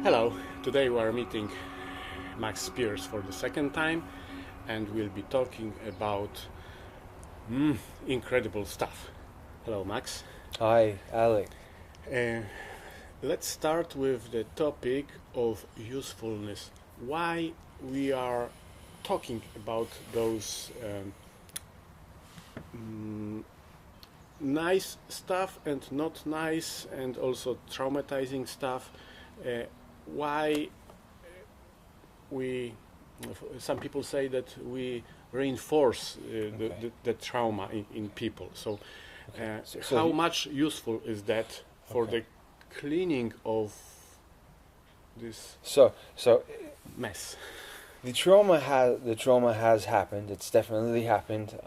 Hello, today we are meeting Max Spiers for the second time and we'll be talking about incredible stuff. Hello, Max. Hi, Alec. Uh, let's start with the topic of usefulness. Why we are talking about those nice stuff and not nice and also traumatizing stuff. Why we some people say that we reinforce the trauma in people. So, how much useful is that for the cleaning of this So mess? the trauma has happened. It's definitely happened.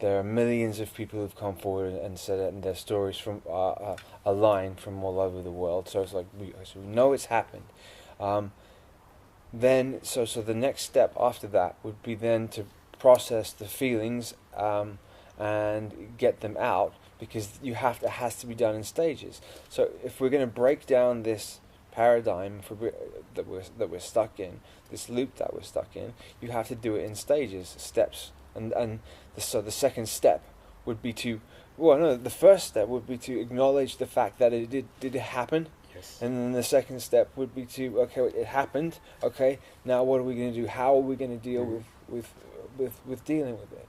There are millions of people who've come forward and said it, and their stories from a line from all over the world. So it's like we know it's happened. Then the next step after that would be then to process the feelings and get them out, because it has to be done in stages. So if we're going to break down this paradigm that we're stuck in, this loop that we're stuck in, you have to do it in stages, steps, so the second step would be the first step would be to acknowledge the fact that it did happen. Yes. And then the second step would be to, it happened. Okay, now what are we going to do? How are we going to deal with dealing with it?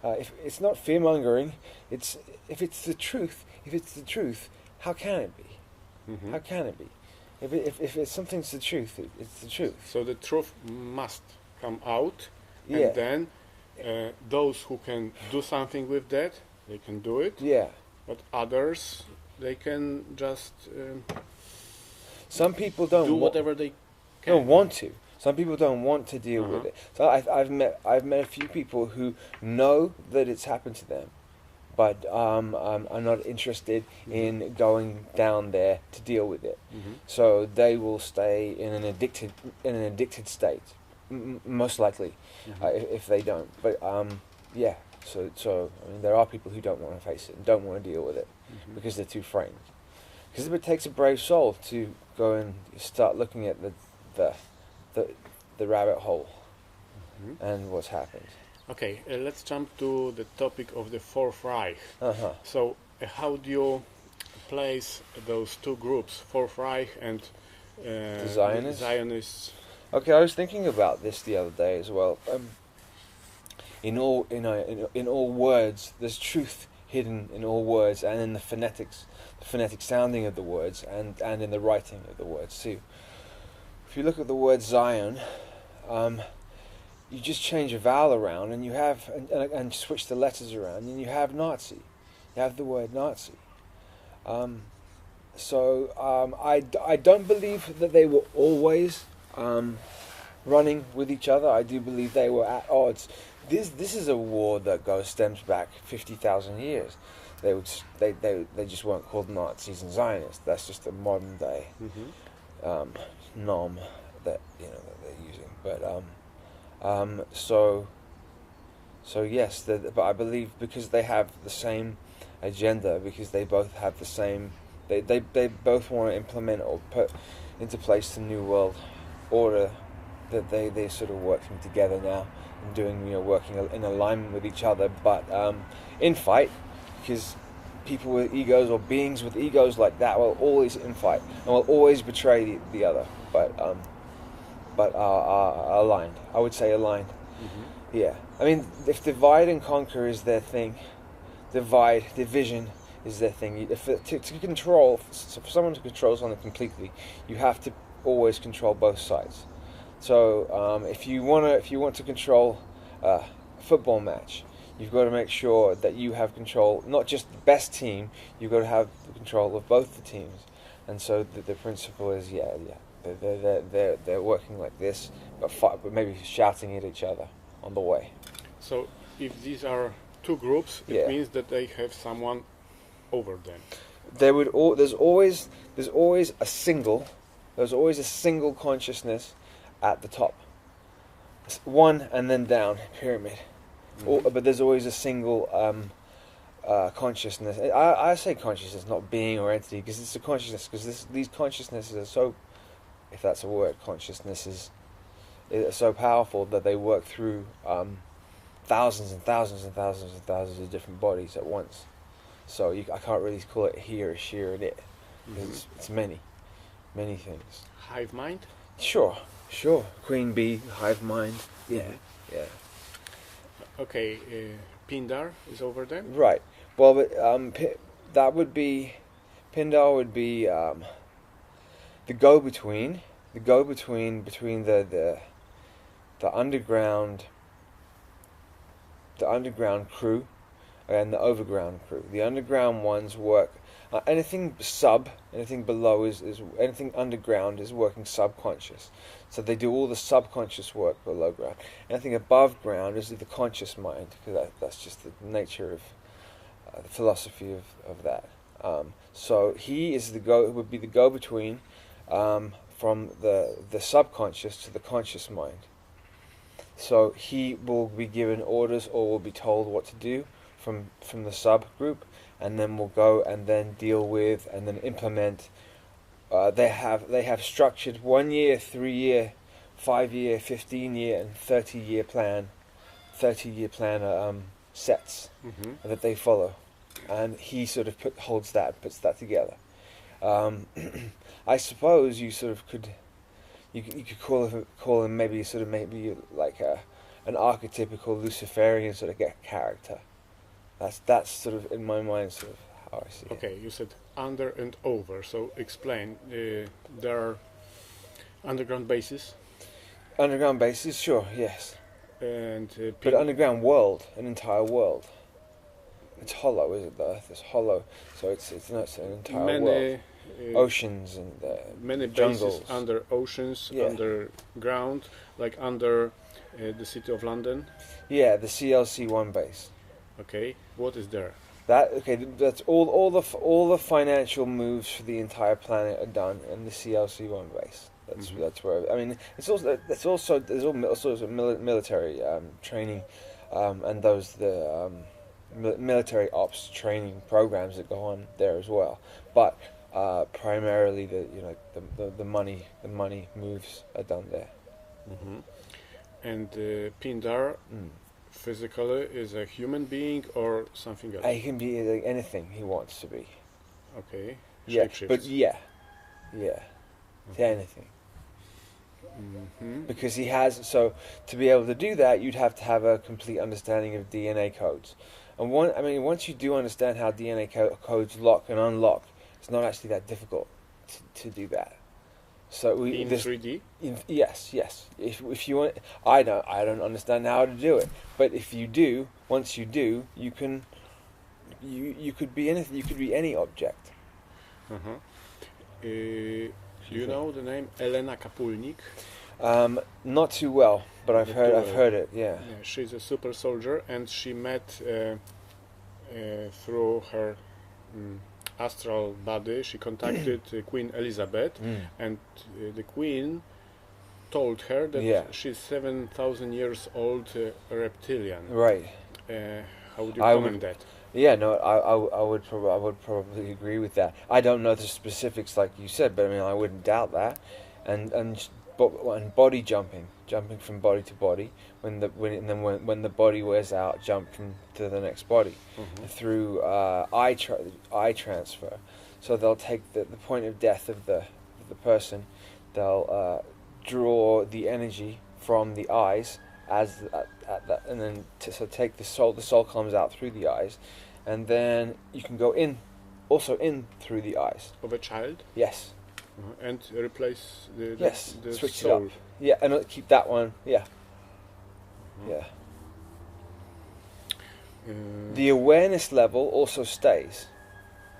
If it's not fear mongering, if it's the truth, how can it be? How can it be? If it's something's the truth, it's the truth. So the truth must come out, Yeah. and then those who can do something with that, they can do it. Yeah. But others, they can just Some people don't do whatever they can. don't want to. Some people don't want to deal with it. So I've met a few people who know that it's happened to them, but are not interested in going down there to deal with it. So they will stay in an addicted state, most likely, if they don't. But yeah. So I mean, there are people who don't want to face it and don't want to deal with it because they're too frightened. Because it takes a brave soul to go and start looking at the rabbit hole and what's happened. Okay, let's jump to the topic of the Fourth Reich. So, how do you place those two groups, Fourth Reich and The Zionists? Zionists? Okay, I was thinking about this the other day as well. In all words, there's truth hidden in all words, and in the phonetic sounding of the words, and in the writing of the words too. If you look at the word Zion, you just change a vowel around, and you have and switch the letters around, and you have Nazi. You have the word Nazi. I don't believe that they were always running with each other. I do believe they were at odds. This is a war that stems back 50,000 years. They just weren't called Nazis and Zionists. That's just a modern day nom that they're using. But so yes, but I believe because they have the same agenda, because they both have the same, they both want to implement or put into place the new world order, that they're sort of working together now and doing working in alignment with each other, but in fight, because people with egos or beings with egos like that will always infight and will always betray the other, but are aligned. I would say aligned. Yeah, I mean, if divide and conquer is their thing, division is their thing. For someone to control something completely, you have to always control both sides. So if you want to control a football match, you've got to make sure that you have control, not just the best team. You've got to have the control of both the teams. And so the principle is, they're working like this, but maybe shouting at each other on the way. So if these are two groups, it means that they have someone over them. There's always a single consciousness at the top. One and then down, pyramid. But there's always a single consciousness. I say consciousness, not being or entity, because it's a consciousness, because these consciousnesses are so if that's a word, consciousness is so powerful that they work through thousands and thousands and thousands and thousands of different bodies at once. So I can't really call it he or she or it. It's many things. Hive mind? Sure. Queen bee, hive mind. Yeah. Okay, Pindar is over there? Right. Well, but, that would be... Pindar would be the go-between. The go-between between the underground crew and the overground crew. The underground ones work anything below anything underground is working subconscious. So they do all the subconscious work below ground. Anything above ground is the conscious mind, because that's just the nature of the philosophy of that. So he is would be the go-between from the subconscious to the conscious mind. So he will be given orders or will be told what to do from the subgroup, and then will go and then deal with and then implement. They have structured 1 year, 3 year, 5 year, 15 year, and 30-year plan. 30-year plan sets that they follow, and he sort of puts that together. I suppose you sort of could. You could call him maybe like an archetypical Luciferian sort of character. That's sort of in my mind sort of how I see it. Okay, you said under and over. So explain. There are underground bases. Underground bases, sure, yes. And but underground world, an entire world. It's hollow, isn't it? The Earth is hollow, so it's not an entire world. Oceans and many jungles. bases under oceans, underground, like under the city of London. Yeah, the CLC-1 base. Okay, what is there? That's all the financial moves for the entire planet are done in the CLC-1 base. That's where, I mean, there's all sorts of military training, and military ops training programs that go on there as well. But primarily the money moves are done there. And Pindar physically is a human being or something else? He can be like anything he wants to be. Okay. Yeah, but anything. Because he has, so to be able to do that, you'd have to have a complete understanding of DNA codes. And once you do understand how DNA codes lock and unlock, it's not actually that difficult to do that. So in 3D? Yes. If you want, I don't understand how to do it. But if you do, once you do, you can. You could be anything. You could be any object. Do you know the name Elena Kapulnik? Not too well, but I've heard it. Yeah. She's a super soldier, and she met through her astral body. She contacted Queen Elizabeth, and the Queen told her that she's 7,000 years old reptilian. Right. How would you comment that? Yeah, no, I would probably agree with that. I don't know the specifics like you said, but I mean I wouldn't doubt that. And body jumping from body to body. When the body wears out, jump to the next body through eye transfer. So they'll take the point of death of the person. They'll draw the energy from the eyes at that, and then take the soul. The soul comes out through the eyes, and then you can go in through the eyes of a child. Yes. And replace the switch soul. it up. Yeah, and keep that one. Yeah. Yeah. The awareness level also stays.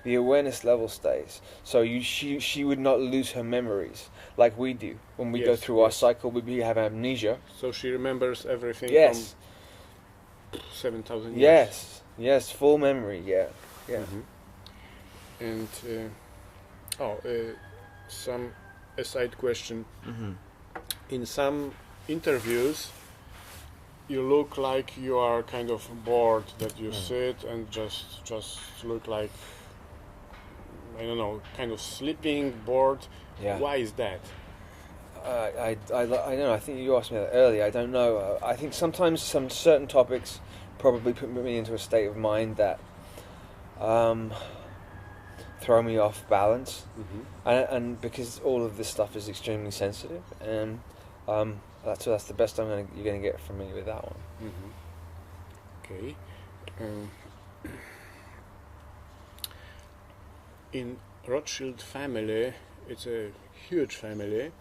The awareness level stays. So she would not lose her memories like we do when we go through our cycle. We have amnesia. So she remembers everything. Yes. From 7,000 years. Yes, full memory. Yeah. And some aside question. In some interviews, you look like you are kind of bored, that you sit and just look like, I don't know, kind of sleeping, bored. Yeah. Why is that? I don't know. I think you asked me that earlier. I don't know. I think sometimes some certain topics probably put me into a state of mind that throw me off balance, and because all of this stuff is extremely sensitive, and that's the best you're gonna get from me with that one. Okay. In Rothschild family, it's a huge family,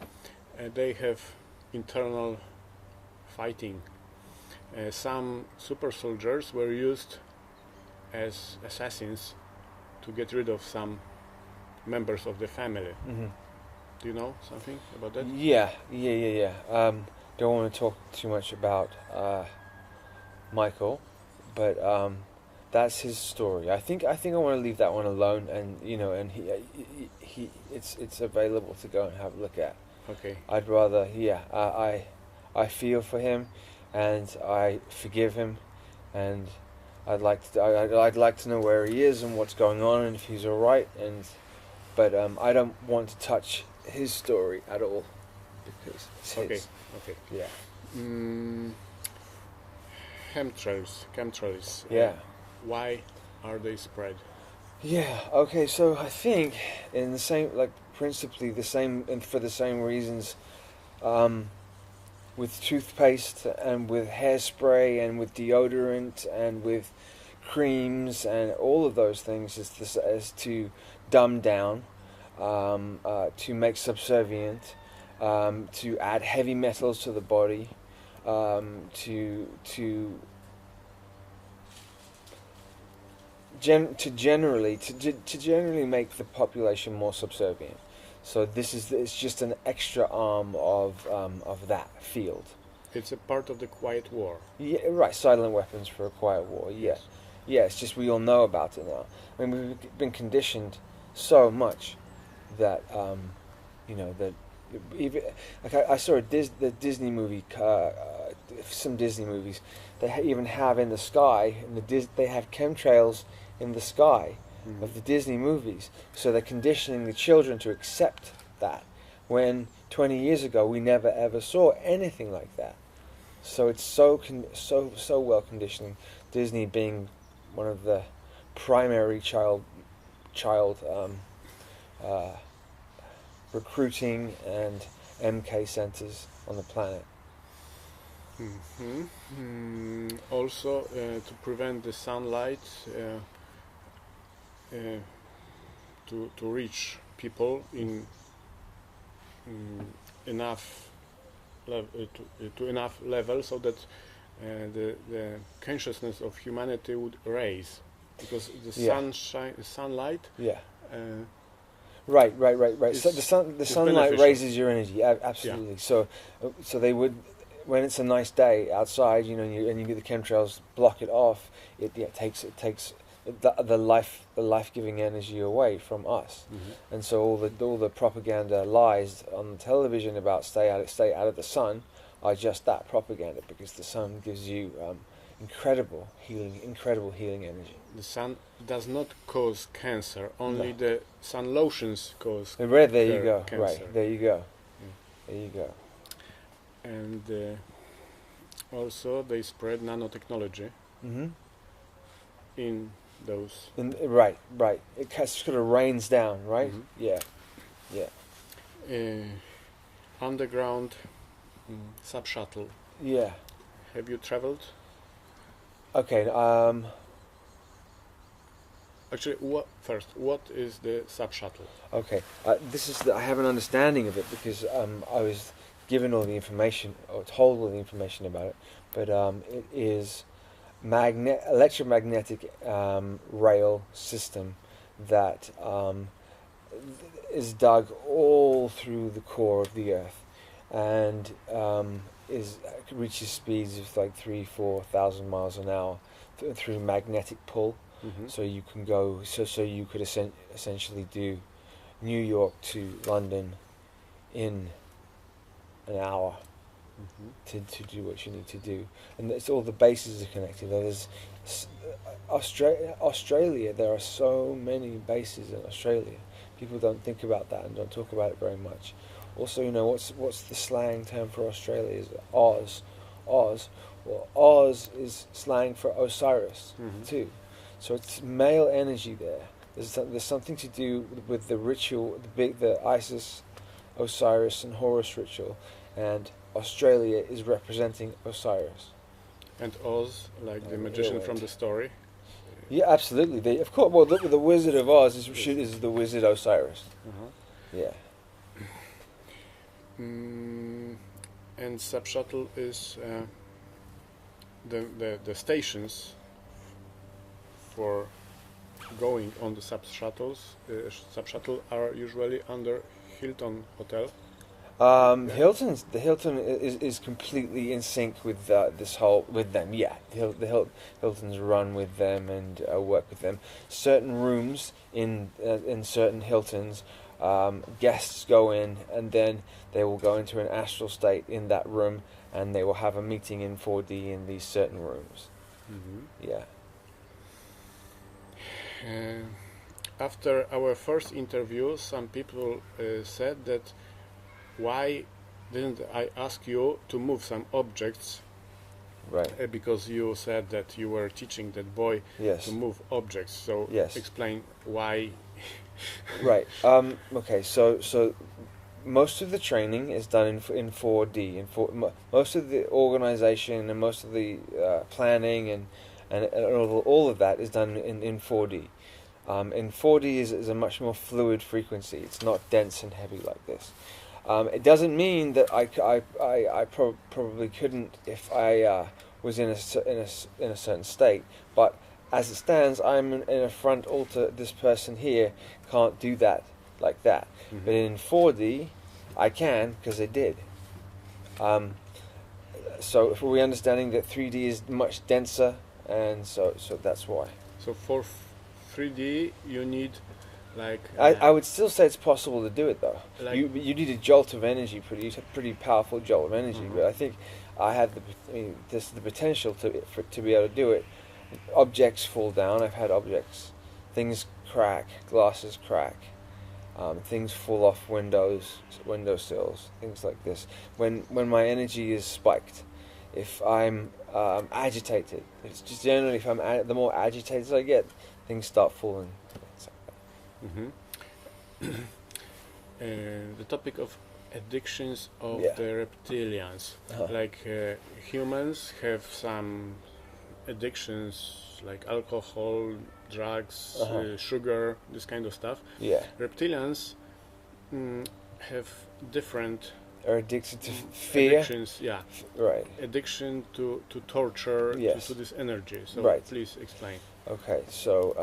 and they have internal fighting. Some super soldiers were used as assassins to get rid of some members of the family. Do you know something about that? Yeah. Don't want to talk too much about Michael, but that's his story. I think I want to leave that one alone, and and it's available to go and have a look at. Okay. I'd rather, I feel for him, and I forgive him, and I'd like to know where he is and what's going on and if he's all right. But I don't want to touch his story at all because it's his. Okay. Yeah. Chemtrails. Yeah. Why are they spread? Yeah. Okay. So I think in the same, principally the same, and for the same reasons, with toothpaste and with hairspray and with deodorant and with creams and all of those things is to dumb down, to make subservient, to add heavy metals to the body, to generally make the population more subservient. So it's just an extra arm of that field. It's a part of the quiet war. Yeah, right. Silent weapons for a quiet war. Yeah, yeah. It's just we all know about it now. I mean, we've been conditioned so much that that even I saw the Disney movie, some Disney movies. They even have in the sky, they have chemtrails in the sky of the Disney movies. So they're conditioning the children to accept that. When 20 years ago we never ever saw anything like that. So it's so well conditioning. Disney being one of the primary child recruiting and MK centers on the planet. Also, to prevent the sunlight to reach people in enough to enough level so that the consciousness of humanity would raise, because the sunlight. Yeah. Right. So the sunlight raises your energy, absolutely. Yeah. So they would, when it's a nice day outside, and you get the chemtrails block it off. It takes the life-giving energy away from us, and so all the propaganda lies on the television about stay out of the sun are just that, propaganda, because the sun gives you incredible healing energy. The sun does not cause cancer; only the sun lotions cause. There you go. Cancer. Right, there you go. There you go. And also they spread nanotechnology in those. Right. It sort of rains down, right? Yeah. Underground sub-shuttle. Yeah. Have you traveled? Okay. Actually, what is the sub-shuttle? Okay. I have an understanding of it because I was given all the information, or told all the information about it. But it is electromagnetic rail system that is dug all through the core of the Earth, and reaches speeds of like 3,000-4,000 miles an hour through magnetic pull. So you can go. So you could essentially do New York to London in an hour. To do what you need to do, and it's all the bases are connected. There's Australia. There are so many bases in Australia. People don't think about that and don't talk about it very much. Also, what's the slang term for Australia? Is Oz, Oz. Well, Oz is slang for Osiris too. So it's male energy there. There's something to do with the ritual, the Isis, Osiris, and Horus ritual, and Australia is representing Osiris. And Oz, like the magician from the story. Yeah, absolutely. Of course. Well, the Wizard of Oz is the Wizard Osiris. Yeah. And subshuttle is the stations for going on the subshuttle are usually under Hilton Hotel. The Hilton is completely in sync with with them. Yeah, the Hiltons run with them and work with them. Certain rooms in certain Hiltons, guests go in and then they will go into an astral state in that room, and they will have a meeting in 4D in these certain rooms. Yeah. After our first interview, some people said that why didn't I ask you to move some objects? Right. Because you said that you were teaching that boy to move objects. So explain why. Right. Okay. So most of the training is done in 4D. Most of the organization and most of the planning and all of that is done in 4D. In 4D is a much more fluid frequency. It's not dense and heavy like this. It doesn't mean that I probably couldn't if I was in a certain state, but as it stands, I'm in a front altar. This person here can't do that like that, but in 4D, I can because I did. So if we're understanding that 3D is much denser, and so that's why. So for 3D, you need. I would still say it's possible to do it though. You need a jolt of energy, pretty powerful jolt of energy. But I think I have the potential to be able to do it. Objects fall down. I've had objects, things crack, glasses crack, things fall off windowsills, things like this. When my energy is spiked, if I'm agitated, it's just generally the more agitated I get, things start falling. The topic of addictions of the reptilians. Humans have some addictions like alcohol, drugs, sugar, this kind of stuff. Yeah. Reptilians have different. Are addicted to fear. Addictions, yeah. Right. Addiction to torture, to this energy. So please explain. Okay, so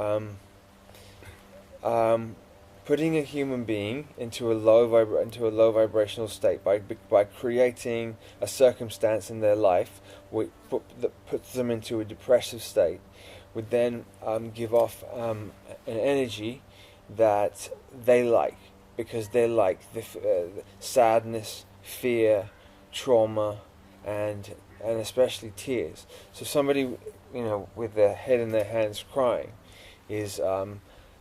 putting a human being into a low vibrational state by creating a circumstance in their life that puts them into a depressive state would then give off an energy that they like, because they like the sadness, fear, trauma, and especially tears. So somebody with their head in their hands crying is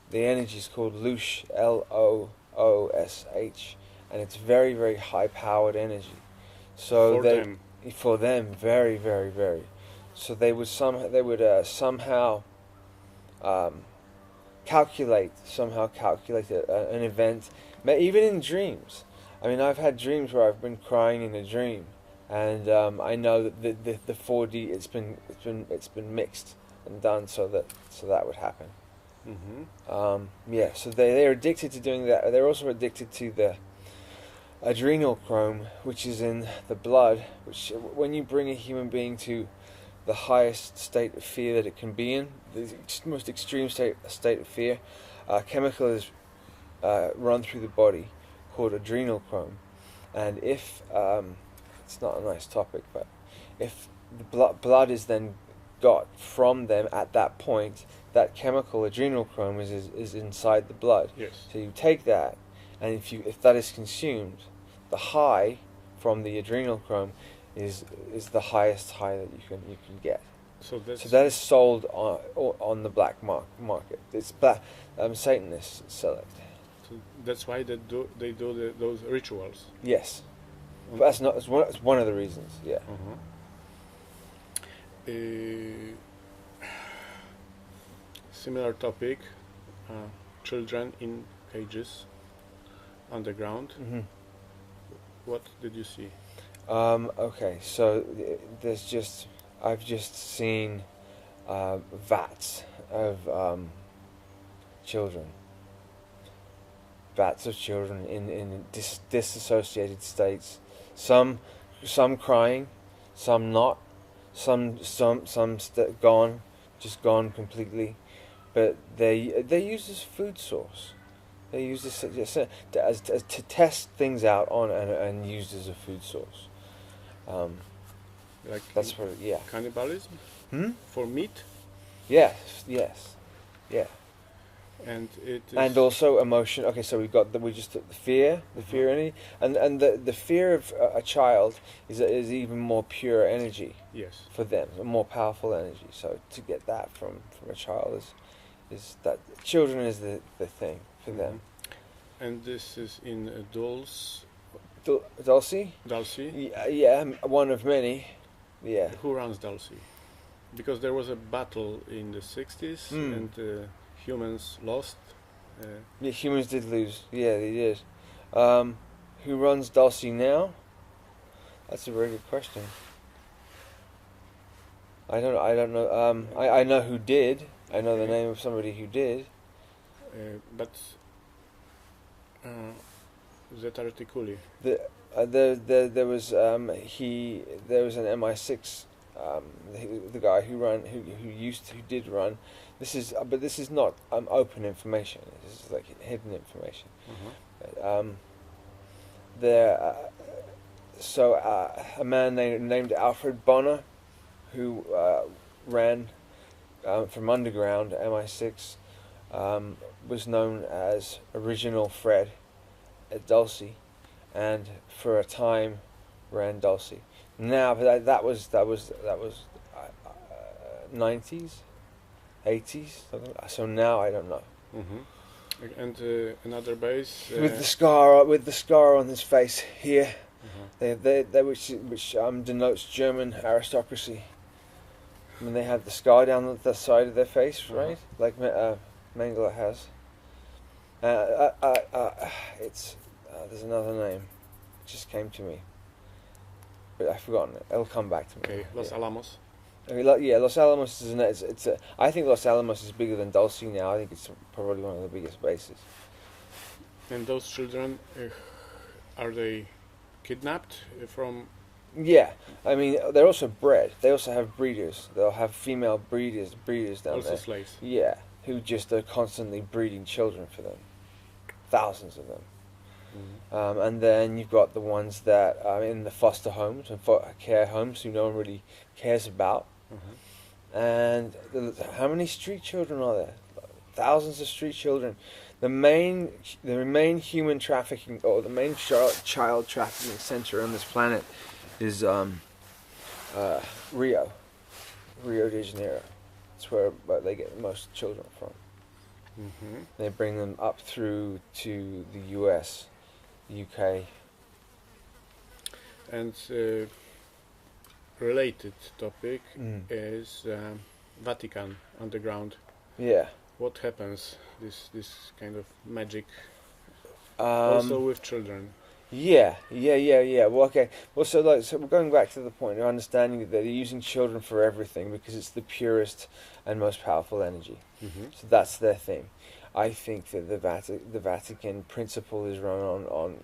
the energy is called Loosh, Loosh, and it's very, very high-powered energy. So for them, very, very, very. So they would somehow calculate an event, even in dreams. I mean, I've had dreams where I've been crying in a dream, and I know that the 4D it's been mixed and done so that would happen. So they're addicted to doing that. They're also addicted to the adrenochrome, which is in the blood, which when you bring a human being to the highest state of fear that it can be in, the most extreme state of fear, a chemical is run through the body called adrenochrome, and if it's not a nice topic, but if the blood is then got from them at that point, that chemical adrenochrome is inside the blood. Yes. So you take that, and if that is consumed, the high from the adrenochrome is the highest high that you can get. So that is sold on the black market. It's Satanists sell it. So that's why they do those rituals. Yes, but that's not. It's one of the reasons. Yeah. Similar topic. Children in cages underground. Mm-hmm. What did you see? Okay, so I've just seen vats of children. Vats of children in disassociated states. Some crying, some not. Some gone, just gone completely. But they're used as food source. They use this as to test things out on and used as a food source. Like that's what, yeah. Cannibalism? For meat? Yes. And it is and also emotion. Okay, so we just took the fear energy, and the fear of a child is even more pure energy. Yes. For them, a more powerful energy. So to get that from a child is that children is the thing for them. And this is in Dulce. Dulce? Dulce? Yeah, one of many. Yeah. Who runs Dulce? Because there was a battle in the 60s and humans lost. Yeah, humans did lose. Yeah, they did. Who runs Dulce now? That's a very good question. I don't know. I know who did. I know the name of somebody who did. But Zetarticuli. There was an MI6 the guy who did run. This is not open information. This is like hidden information. A man named Alfred Bonner, who ran from underground MI6, was known as Original Fred at Dulce, and for a time ran Dulce. Now, but that was 90s, 80s. So now I don't know. And another base with the scar on his face here, which denotes German aristocracy. I mean, they have the scar down the side of their face, right? Like Mengele has. There's another name. It just came to me, but I've forgotten it. It'll come back to me. Okay, Los Alamos. Los Alamos is I think Los Alamos is bigger than Dulce now. I think it's probably one of the biggest bases. And those children, are they kidnapped from? Yeah, I mean they're also bred. They also have breeders. They'll have female breeders down also there. Slaves. Yeah, who just are constantly breeding children for them. Thousands of them. And then you've got the ones that are in the foster homes and care homes who no one really cares about. And how many street children are there? Thousands of street children. The main human trafficking, or the main child trafficking center on this planet is Rio de Janeiro. That's where they get most children from. They bring them up through to the US, UK. And related topic is Vatican underground. Yeah. What happens? This kind of magic. Also with children. Yeah. Well, okay. Well, so we're going back to the point of understanding that they're using children for everything because it's the purest and most powerful energy. So that's their thing. I think that the Vatican principle is run on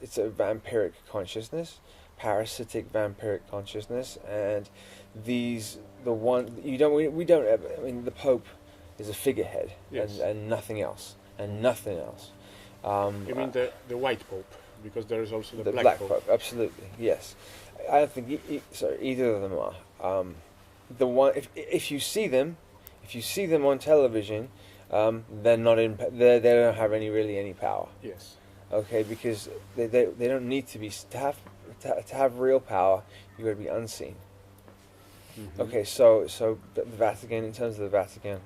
it's a vampiric consciousness, parasitic vampiric consciousness, and we don't ever. I mean, the Pope is a figurehead, yes. and nothing else. You mean the white Pope, because there is also the black Pope. Absolutely, yes. I don't think either of them are. The one, if you see them on television, they're not in. They don't have any power. Yes. Okay, because they don't need to be to have real power. You got to be unseen. Okay, so the Vatican, in terms of the Vatican,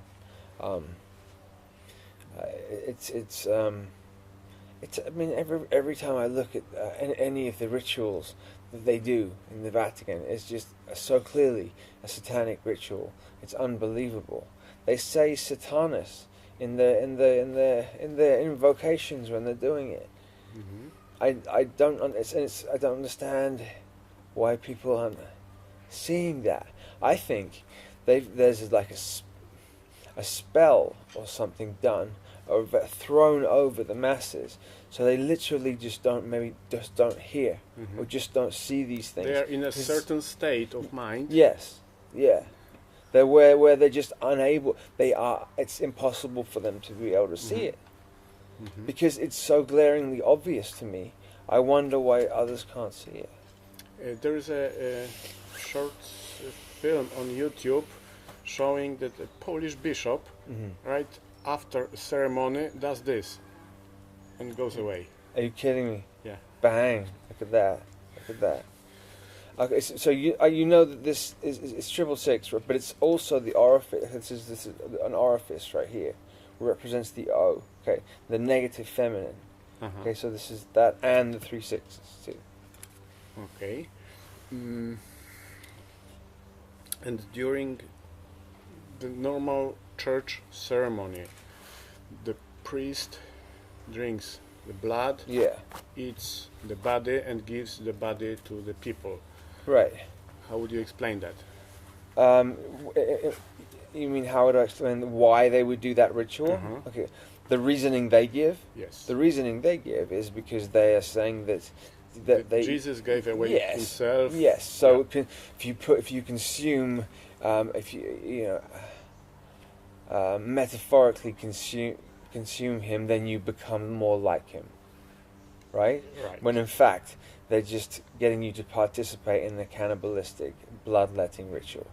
it's I mean, every time I look at any of the rituals that they do in the Vatican, it's just so clearly a satanic ritual. It's unbelievable. They say Satanus in the invocations when they're doing it. Mm-hmm. I don't I don't understand why people aren't seeing that. I think there's like a spell or something done or thrown over the masses, so they literally just don't hear or just don't see these things. They are in a certain state of mind. Yes, yeah. They're where they're just unable. It's impossible for them to be able to see it because it's so glaringly obvious to me. I wonder why others can't see it. There is a short film on YouTube showing that a Polish bishop, right after a ceremony, does this and goes away. Are you kidding me? Yeah. Bang! Look at that! Look at that! Okay, so you know that this is 666, but it's also the orifice. This is an orifice right here, represents the O. Okay, the negative feminine. Okay, so this is that and the 3 6s too. Okay. And during the normal church ceremony, the priest drinks the blood, eats the body, and gives the body to the people. Right. How would you explain that? You mean how would I explain why they would do that ritual? Okay. The reasoning they give? Yes. The reasoning they give is because they are saying that Jesus gave away himself. Yes. So if you consume, metaphorically consume him, then you become more like him. Right? Right. When in fact they're just getting you to participate in the cannibalistic bloodletting ritual,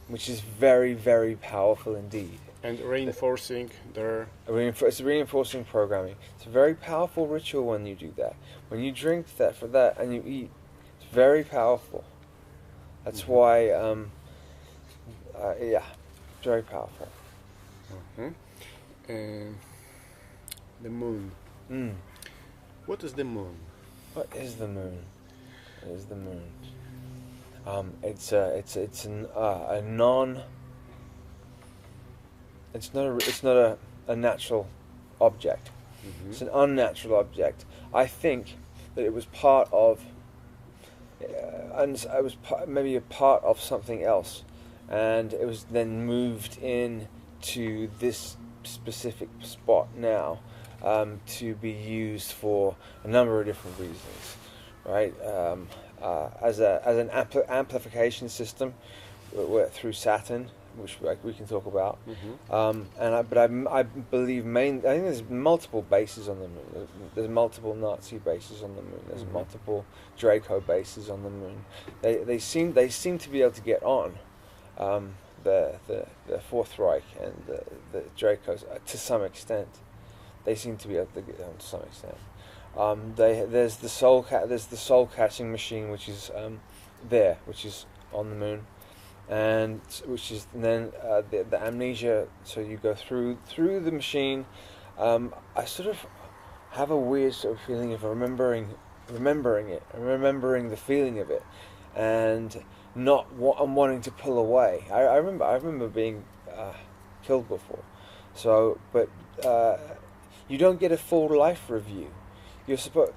which is very, very powerful indeed. And reinforcing their... It's reinforcing programming. It's a very powerful ritual when you do that. When you drink that for that and you eat, it's very powerful. That's why, very powerful. The moon. What is the moon? What is the moon? What is the moon? It's not a natural object. It's an unnatural object. I think that it was part of, maybe a part of something else, and it was then moved in to this specific spot now to be used for a number of different reasons, right? As an amplification system through Saturn, which we can talk about, I believe I think there's multiple bases on the moon. There's multiple Nazi bases on the moon. There's multiple Draco bases on the moon. They seem to be able to get on the Fourth Reich and the Dracos to some extent. They seem to be able to get on to some extent. There's the soul catching machine, which is which is on the moon. And which is then the amnesia. So you go through the machine. I sort of have a weird sort of feeling of remembering it, and remembering the feeling of it, and I'm wanting to pull away. I remember being killed before. So, but you don't get a full life review. You're supposed.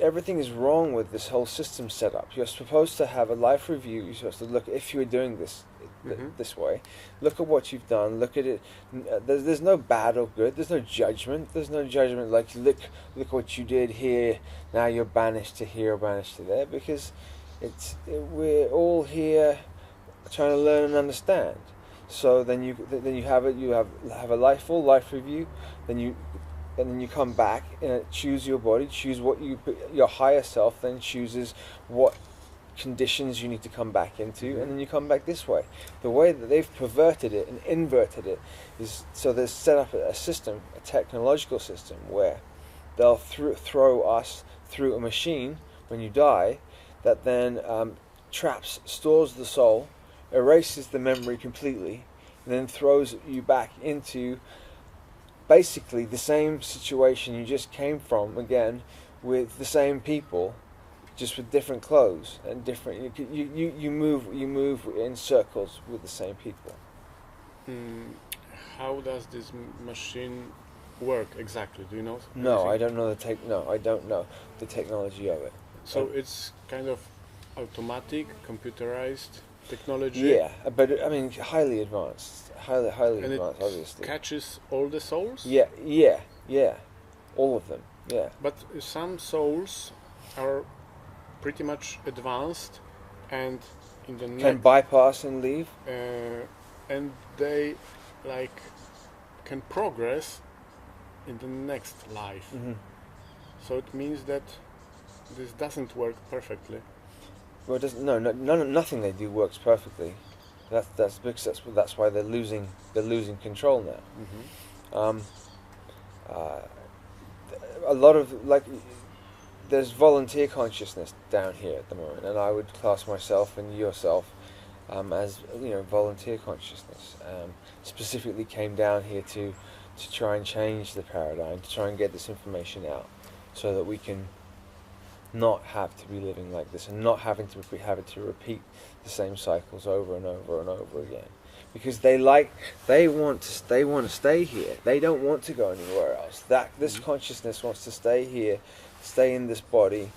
Everything is wrong with this whole system setup. You're supposed to have a life review. You're supposed to look, if you were doing this this way, look at what you've done. Look at it. There's no bad or good. There's no judgment. There's no judgment like look what you did here. Now you're banished to here or banished to there, because we're all here trying to learn and understand. So then you have a full life review. And then you come back and choose your body, choose what your higher self then chooses what conditions you need to come back into, and then you come back this way. The way that they've perverted it and inverted it is so they've set up a system, a technological system, where they'll throw us through a machine when you die that then stores the soul, erases the memory completely, and then throws you back into basically the same situation you just came from again, with the same people, just with different clothes and different. You move in circles with the same people. How does this machine work exactly? Do you know? No, I don't know I don't know the technology of it. So it's kind of automatic, computerized technology. Yeah, but I mean, highly advanced, highly and advanced, it obviously. catches all the souls. Yeah, all of them. Yeah. But some souls are pretty much advanced, and in the Can bypass and leave. and they can progress in the next life. Mm-hmm. So it means that this doesn't work perfectly. Well, it doesn't. Nothing they do works perfectly. That's because that's why they're losing control now. Mm-hmm. A lot of there's volunteer consciousness down here at the moment, and I would class myself and yourself as volunteer consciousness. Specifically came down here to try and change the paradigm, to try and get this information out, so that we can not have to be living like this and not having to repeat the same cycles over and over and over again. Because they want to stay here. They don't want to go anywhere else. This consciousness wants to stay here, stay in this body,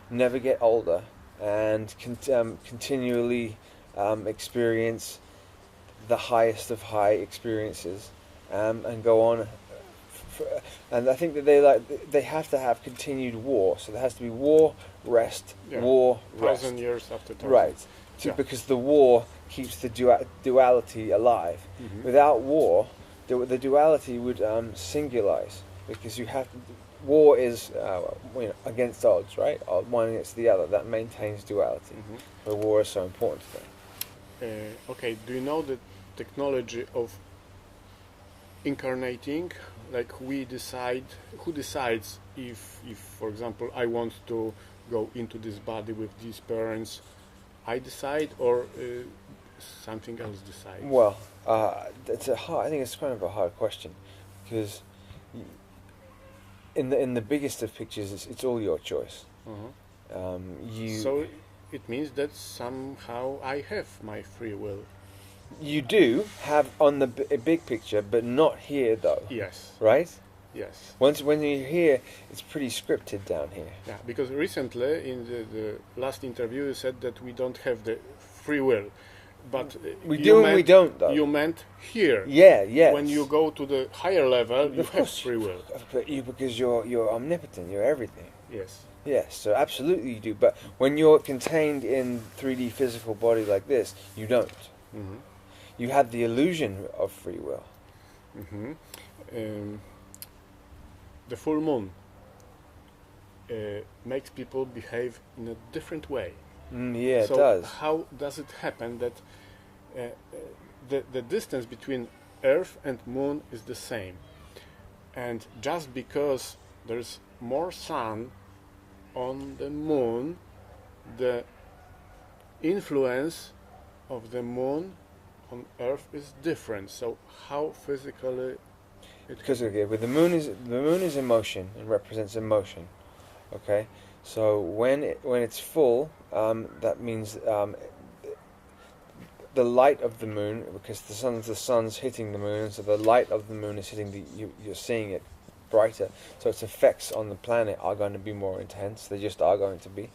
never get older, and continually experience the highest of high experiences, and go on. And I think that they have to have continued war. So there has to be war, rest, war, rest. 1,000 years after 1,000. Right. Because the war keeps the duality alive. Mm-hmm. Without war, the duality would singularize, because war is against odds, right? One against the other. That maintains duality. Mm-hmm. So war is so important to them. Okay, do you know the technology of incarnating? Who decides if for example, I want to go into this body with these parents, I decide, or something else decides? Well, I think it's kind of a hard question, because in the biggest of pictures, it's all your choice. Uh-huh. So it means that somehow I have my free will. You do have on the big picture, but not here, though. Yes. Right? Yes. When you're here, it's pretty scripted down here. Yeah, because recently in the last interview you said that we don't have the free will, but we do and we don't, though. You meant here. Yeah, yes. When you go to the higher level, you have free will. Because you're omnipotent. You're everything. Yes. Yes, so absolutely you do. But when you're contained in 3D physical body like this, you don't. Mm-hmm. You have the illusion of free will. Mm-hmm. The full moon makes people behave in a different way. Yeah, so it does. How does it happen that the distance between Earth and Moon is the same, and just because there's more sun on the Moon, the influence of the Moon on Earth is different? So how physically? Because with the moon is emotion and represents emotion. Okay, so when it's full, that means the light of the moon, because the sun's hitting the moon, so the light of the moon is hitting you're seeing it brighter. So its effects on the planet are going to be more intense. They just are going to be.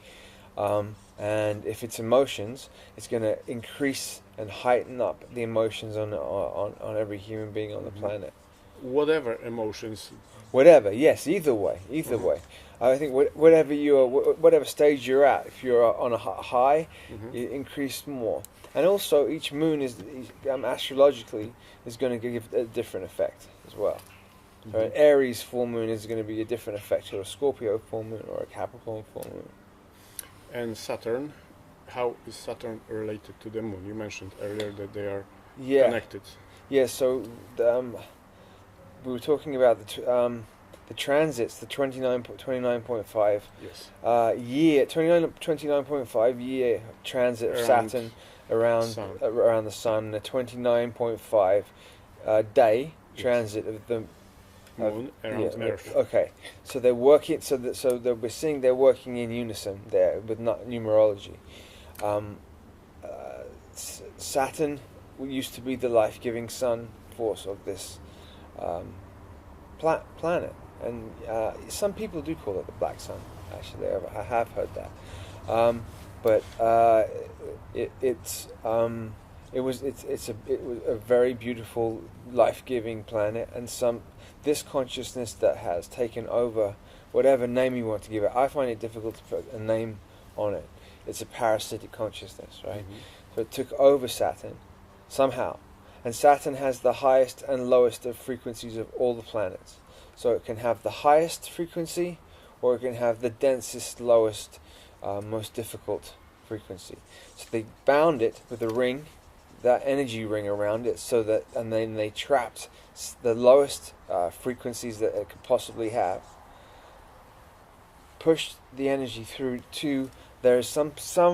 And if it's emotions, it's going to increase and heighten up the emotions on every human being on the planet. Whatever emotions. Whatever, yes, either way. I think whatever stage you're at, if you're on a high, you increase more. And also, each moon is astrologically is going to give a different effect as well. So an Aries full moon is going to be a different effect to a Scorpio full moon or a Capricorn full moon. And Saturn, how is Saturn related to the moon? You mentioned earlier that they are connected. Yeah, so we were talking about the transits, the 29.5 year, 29.5 year transit of Saturn around the Sun, the 29.5 day transit of moon around Earth. Okay, so they're working. We're seeing they're working in unison there with numerology. Saturn used to be the life-giving sun force of this planet, and some people do call it the black sun. Actually, I have heard that, but it's a very beautiful, life-giving planet, and this consciousness that has taken over, whatever name you want to give it. I find it difficult to put a name on it. It's a parasitic consciousness, right? Mm-hmm. So it took over Saturn somehow, and Saturn has the highest and lowest of frequencies of all the planets. So it can have the highest frequency, or it can have the densest, lowest, most difficult frequency. So they bound it with a ring, that energy ring around it, and then they trapped the lowest frequencies that it could possibly have, pushed the energy through to, there is some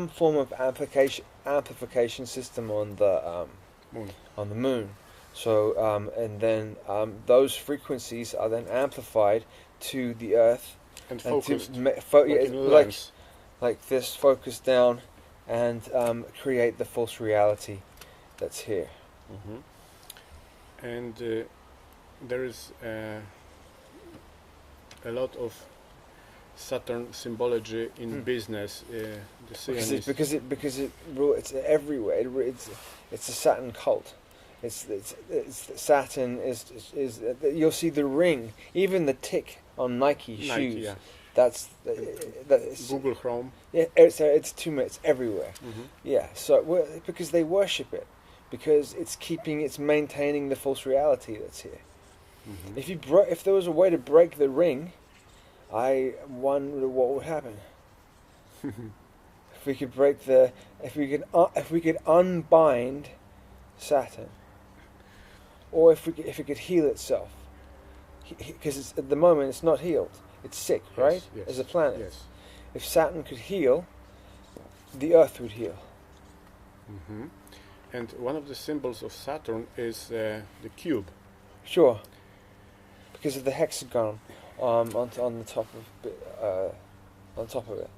form of amplification system on the moon. So and then those frequencies are then amplified to the Earth and focused, like this, focused down, and create the false reality that's here. Mm-hmm. And there is a lot of Saturn symbology in business. Because it's everywhere. It's a Saturn cult. It's Saturn is you'll see the ring, even the tick on Nike shoes. Yeah. That's Google Chrome. Yeah, it's everywhere. Mm-hmm. Yeah, so because they worship it, because it's maintaining the false reality that's here. Mm-hmm. If there was a way to break the ring, I wonder what would happen. If we could unbind Saturn, or if it could heal itself, because at the moment it's not healed. It's sick, right? Yes. As a planet. Yes. If Saturn could heal, the Earth would heal. Mm-hmm. And one of the symbols of Saturn is the cube. Sure. Because of the hexagon on the top of it.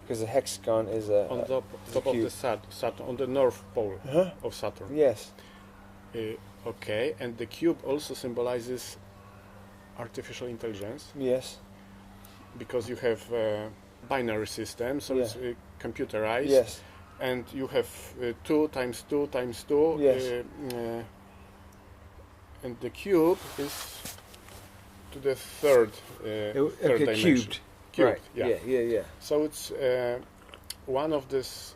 Because the hexagon is on top of the Saturn, on the north pole of Saturn. Yes. Okay, and the cube also symbolizes artificial intelligence. Yes. Because you have binary system, so it's computerized. Yes. And you have 2 times 2 times 2. Yes. And the cube is to the third dimension. Cubed. Right. Yeah. So it's one of this.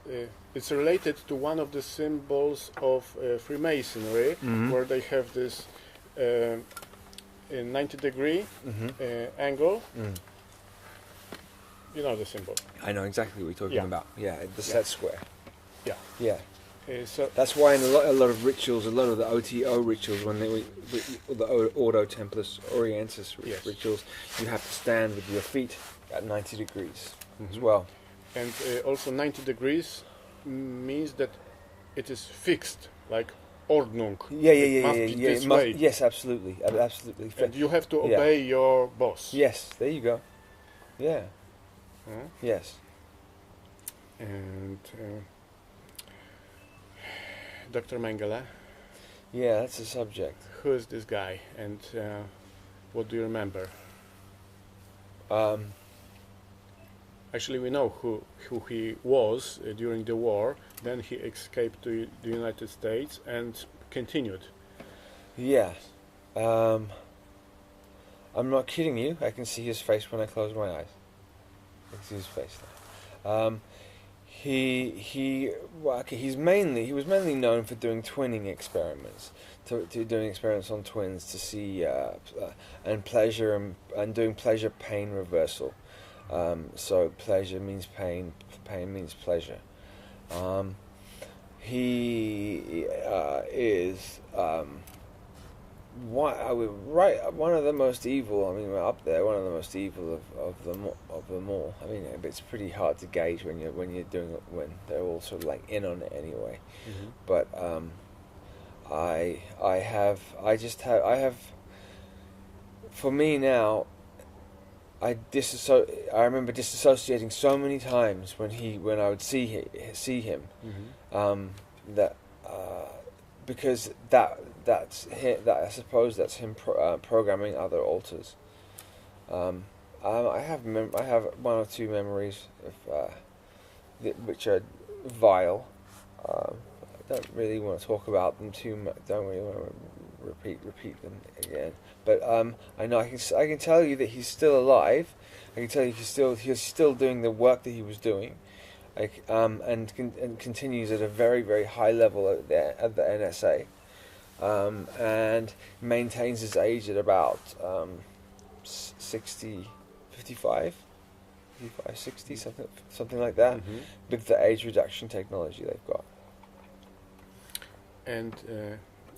It's related to one of the symbols of Freemasonry, where they have this 90-degree angle. You know the symbol. I know exactly what you're talking about. Yeah, the set square. Yeah. Yeah. So that's why in a lot of rituals, a lot of the OTO rituals, when the Ordo Templis Orientis rituals, you have to stand with your feet at 90 degrees as well. And also 90 degrees means that it is fixed, like Ordnung. Yeah. Yes, absolutely. And you have to obey your boss. Yes, there you go. Yeah. Yes. And Dr. Mengele. Yeah, that's the subject. Who is this guy, and what do you remember? Actually, we know who he was during the war. Then he escaped to the United States and continued. Yeah. I'm not kidding you. I can see his face when I close my eyes. I can see his face now. He was mainly known for doing twinning experiments, to doing experiments on twins to see and pleasure and doing pleasure-pain reversal. So pleasure means pain, pain means pleasure. He is one of the most evil. I mean, we're up there. One of the most evil of them all. I mean, it's pretty hard to gauge when they're all sort of like in on it anyway. Mm-hmm. But I have for me now, I remember disassociating so many times when I would see him, that because that's I suppose that's him programming other alters. I have one or two memories of which are vile. I don't really want to talk about them too much. Don't really want to repeat them again. But I know I can tell you that he's still alive. I can tell you he's still doing the work that he was doing, and continues at a very, very high level at the NSA, and maintains his age at about 60, 55, 60, something like that, with the age reduction technology they've got. And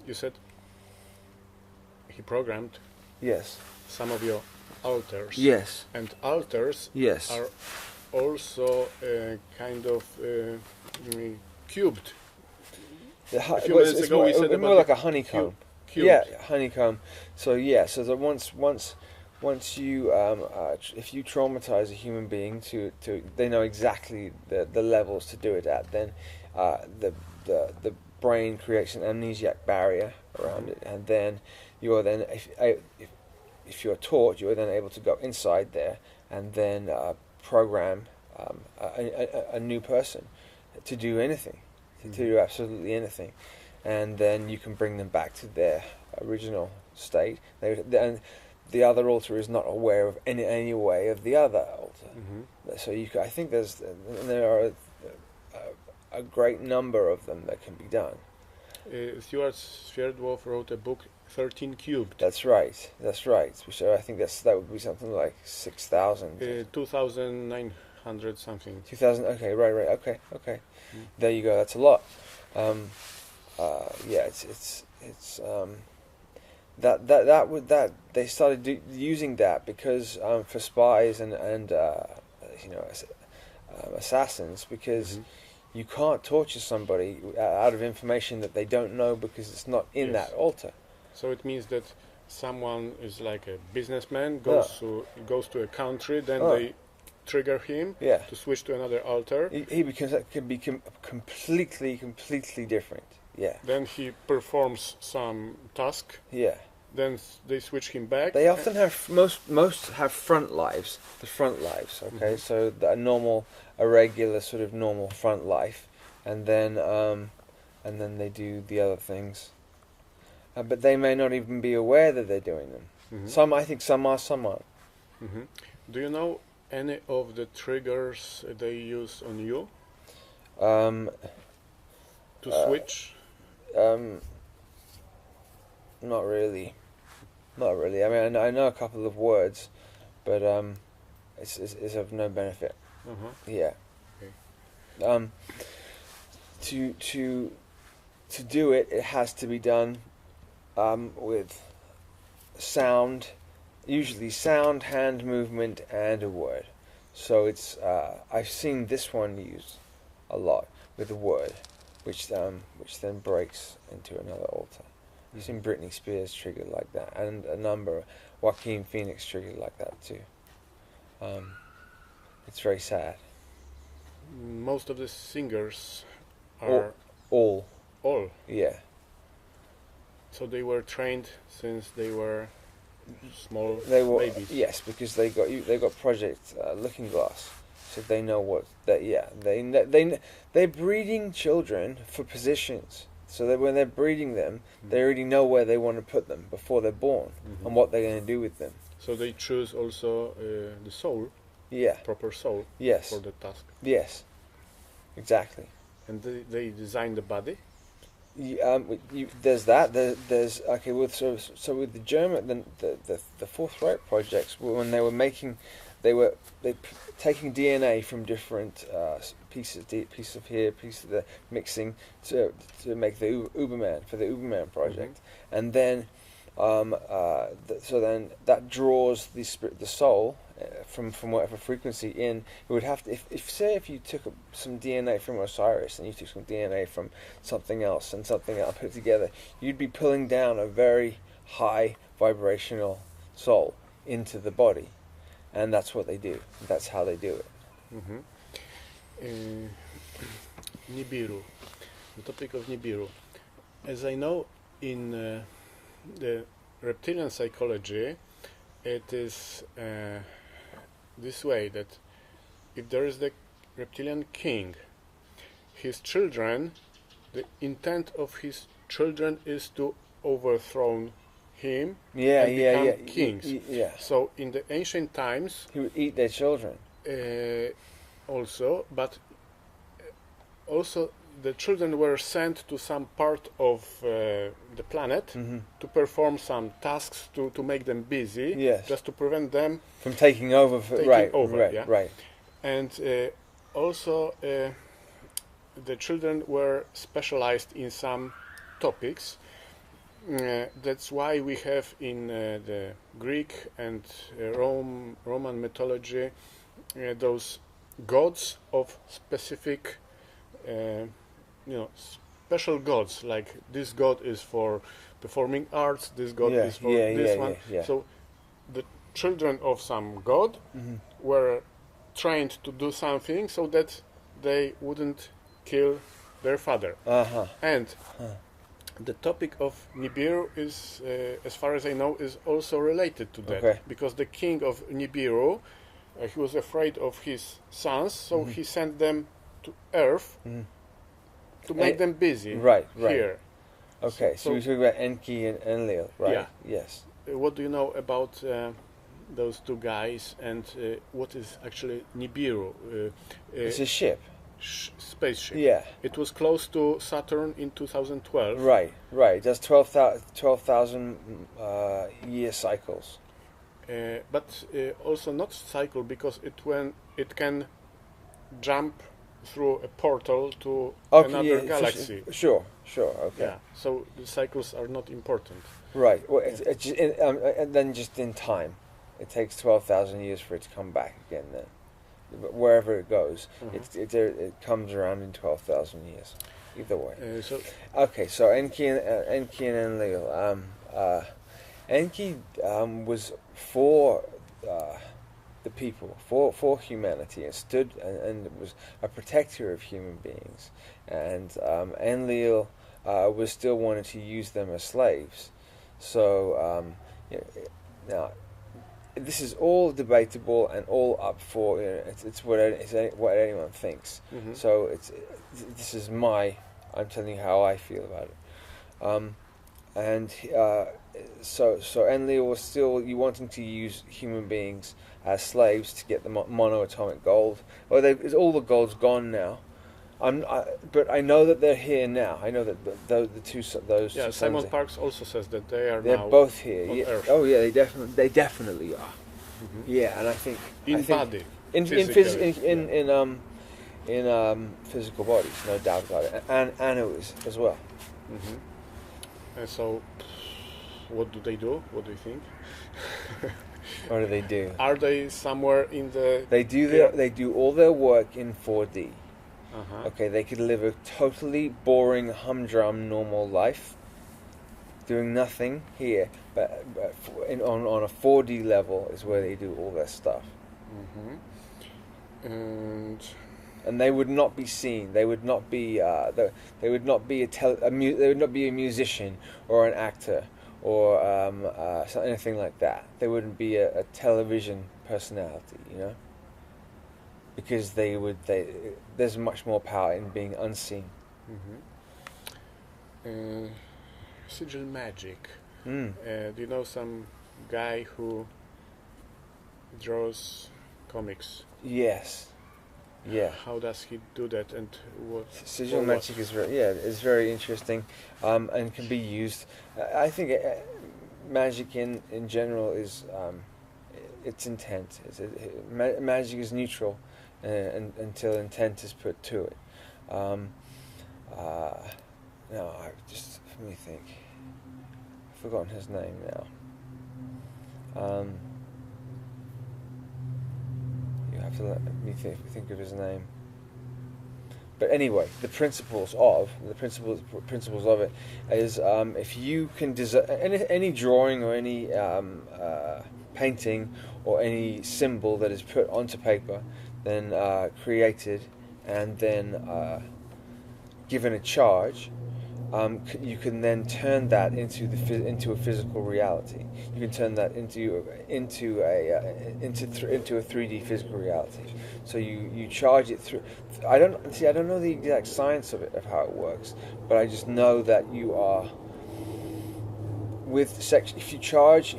you said he programmed some of your alters. Yes. And alters are also kind of cubed. A few minutes ago we said more like a honeycomb. Cubed. Yeah, honeycomb. So so that once you if you traumatize a human being to they know exactly the levels to do it at, then the brain creates an amnesiac barrier around it, and then you are then if you're taught, you are then able to go inside there and then program a new person to do anything, to do absolutely anything, and then you can bring them back to their original state. And the other alter is not aware of any way of the other alter. So I think there are a great number of them that can be done. Stuart Sverdlov wrote a book, 13 Cubed. That's right. Which I think that would be something like 6,000. 2,900 something. 2,000. Okay, right. Okay. There you go. That's a lot. It's that they started using that because for spies and assassins, because you can't torture somebody out of information that they don't know because it's not in that alter. So it means that someone is like a businessman, goes to a country, then they trigger him to switch to another alter. He can be completely different. Yeah. Then he performs some task. Yeah. Then they switch him back. They often have most have front lives. The front lives, okay. So a regular sort of normal front life, and then they do the other things. But they may not even be aware that they're doing them. I think some are, some aren't. Do you know any of the triggers they use on you to switch? Not really. I mean, I know a couple of words, but it's of no benefit. Yeah. Okay. To do it, it has to be done with sound, usually sound, hand movement, and a word. So it's I've seen this one used a lot with a word, which then breaks into another alter. I've seen Britney Spears triggered like that, and a number, Joaquin Phoenix triggered like that too. It's very sad. Most of the singers are all. Yeah. So they were trained since they were small babies. Yes, because they got Project Looking Glass, so they know what that. Yeah, they're breeding children for positions. So that when they're breeding them, they already know where they want to put them before they're born and what they're going to do with them. So they choose also the soul, proper soul, for the task. Yes, exactly. And they design the body. There's that. There's okay. So with the German, the Fourth Reich projects, when they were taking DNA from different piece of here, piece of the mixing to make the Uberman for the Uberman project, and then so then that draws the soul from whatever frequency in. It would have to if you took some DNA from Osiris and you took some DNA from something else and something else put it together, you'd be pulling down a very high vibrational soul into the body, and that's what they do. That's how they do it. Nibiru, the topic of Nibiru. As I know, in the reptilian psychology, it is this way that if there is the reptilian king, his children, the intent of his children is to overthrow him and become kings. So in the ancient times, he would eat their children. Also, but also the children were sent to some part of the planet to perform some tasks to make them busy, just to prevent them from taking over. Right. And also the children were specialized in some topics. That's why we have in the Greek and Roman mythology those gods of specific, special gods. Like this god is for performing arts. This god is for this one. So the children of some god were trained to do something so that they wouldn't kill their father. And the topic of Nibiru is, as far as I know, is also related to that, because the king of Nibiru, he was afraid of his sons, so he sent them to Earth to make them busy here. Okay, so we're talking about Enki and Enlil, right? Yeah. Yes. What do you know about those two guys, and what is actually Nibiru? It's a ship. Spaceship. Yeah. It was close to Saturn in 2012. Right. That's 12,000 year cycles. But also not cycle, because it can jump through a portal to another galaxy. Sure. Okay. Yeah. So the cycles are not important. Right. Well, and then just in time, it takes 12,000 years for it to come back again. Then, wherever it goes, it comes around in 12,000 years. Either way. So Enki and Enlil. Enki was for the people, for humanity, and stood and was a protector of human beings. And Enlil was still wanted to use them as slaves. So now, this is all debatable and all up for it's what anyone thinks. So this is I'm telling you how I feel about it. So Enlil was still wanting to use human beings as slaves to get the monoatomic gold. Well, all the gold's gone now. But I know that they're here now. I know that those two. Yeah, Simon Parks also says that they're now both here. On Earth. Oh yeah, they definitely are. Yeah, and I think body in physical bodies, no doubt about it, and animals as well. And so, what do they do? What do you think? What do they do? Are they somewhere in the? They do all their work in 4D. Okay, they could live a totally boring, humdrum, normal life, doing nothing here, but on a 4D level is where they do all their stuff. And they would not be seen. They would not be. They would not be they would not be a musician or an actor or anything like that. They wouldn't be a television personality, because there's much more power in being unseen. Sigil magic. Do you know some guy who draws comics? Yes. Yeah. How does he do that, and what? Sigil magic is very interesting, and can be used. I think magic in general is its intent. Magic is neutral until intent is put to it. Let me think. I've forgotten his name now. You have to let me think of his name. But anyway, the principles of it is if you can design any drawing or any painting or any symbol that is put onto paper, then created and then given a charge, you can then turn that into a physical reality. You can turn that into a 3D physical reality. So you charge it through. I don't know the exact science of how it works, but I just know that you are with if you charge